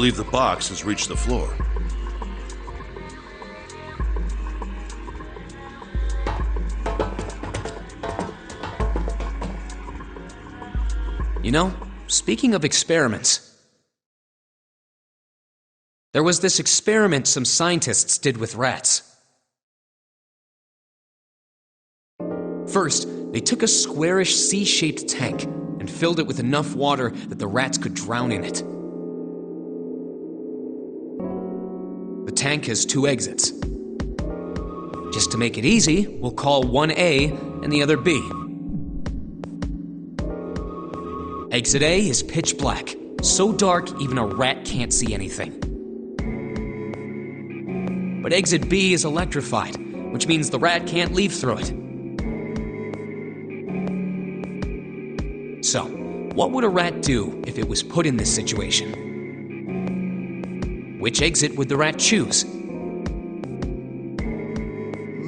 believe the box has reached the floor. You know, speaking of experiments, there was this experiment some scientists did with rats. First, they took a squarish C-shaped tank and filled it with enough water that the rats could drown in it. The tank has 2 exits. Just to make it easy, we'll call one A and the other B. Exit A is pitch black, so dark even a rat can't see anything. But exit B is electrified, which means the rat can't leave through it. So, what would a rat do if it was put in this situation? Which exit would the rat choose?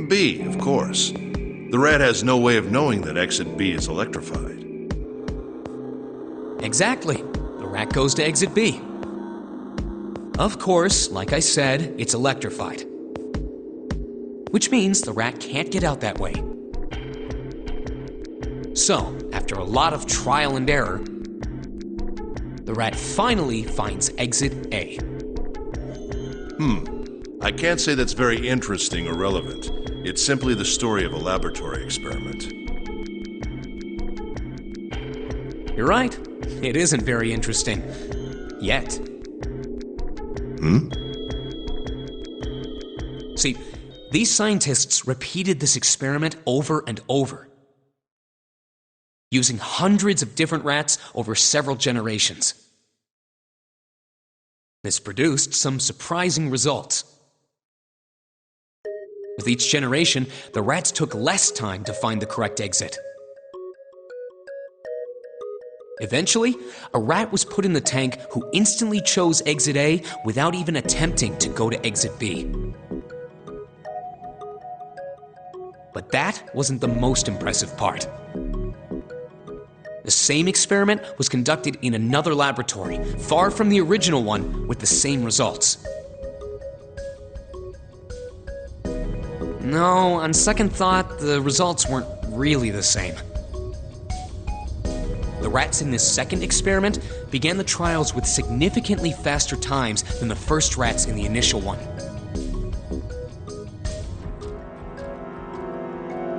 B, of course. The rat has no way of knowing that exit B is electrified. Exactly. The rat goes to exit B. Of course, like I said, it's electrified. Which means the rat can't get out that way. So, after a lot of trial and error, the rat finally finds exit A. I can't say that's very interesting or relevant. It's simply the story of a laboratory experiment. You're right. It isn't very interesting. Yet. See, these scientists repeated this experiment over and over, using hundreds of different rats over several generations. This produced some surprising results. With each generation, the rats took less time to find the correct exit. Eventually, a rat was put in the tank who instantly chose exit A without even attempting to go to exit B. But that wasn't the most impressive part. The same experiment was conducted in another laboratory, far from the original one, with the same results. No, on second thought, the results weren't really the same. The rats in this second experiment began the trials with significantly faster times than the first rats in the initial one.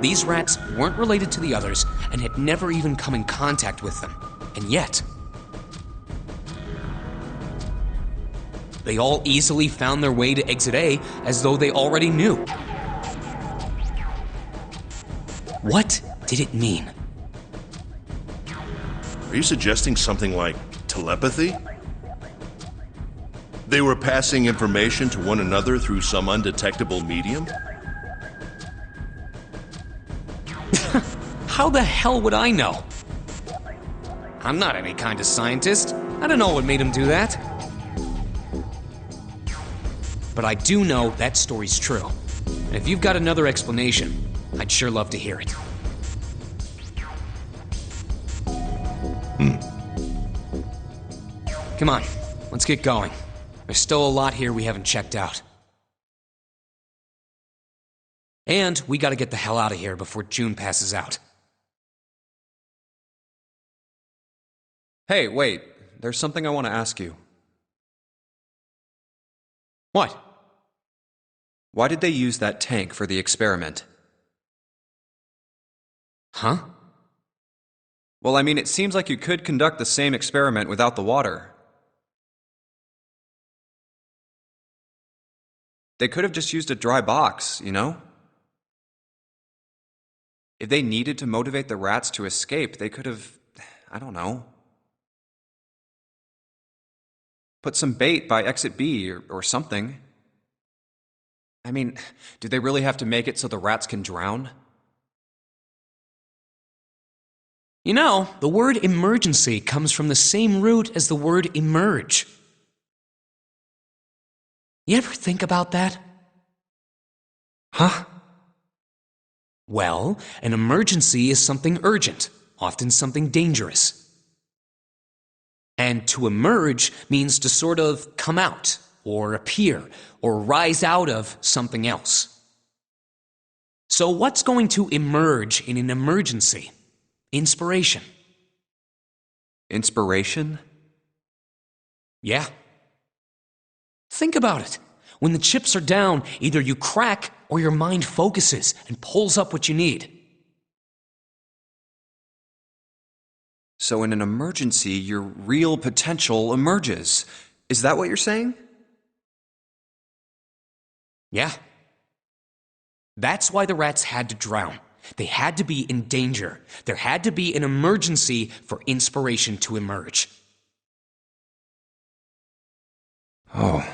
These rats weren't related to the others and had never even come in contact with them. And yet, they all easily found their way to exit A as though they already knew. What did it mean? Are you suggesting something like telepathy? They were passing information to one another through some undetectable medium? How the hell would I know? I'm not any kind of scientist. I don't know what made him do that. But I do know that story's true. And if you've got another explanation, I'd sure love to hear it. Come on, let's get going. There's still a lot here we haven't checked out. And we gotta get the hell out of here before June passes out. Hey, wait. There's something I want to ask you. What? Why did they use that tank for the experiment? Huh? Well, I mean, it seems like you could conduct the same experiment without the water. They could have just used a dry box, you know? If they needed to motivate the rats to escape, they could have, I don't know, put some bait by exit B or something. I mean, do they really have to make it so the rats can drown? You know, the word emergency comes from the same root as the word emerge. You ever think about that? Huh? Well, an emergency is something urgent, often something dangerous. And to emerge means to sort of come out, or appear, or rise out of something else. So what's going to emerge in an emergency? Inspiration. Inspiration? Yeah. Think about it. When the chips are down, either you crack or your mind focuses and pulls up what you need. So in an emergency, your real potential emerges. Is that what you're saying? Yeah. That's why the rats had to drown. They had to be in danger. There had to be an emergency for inspiration to emerge. Oh.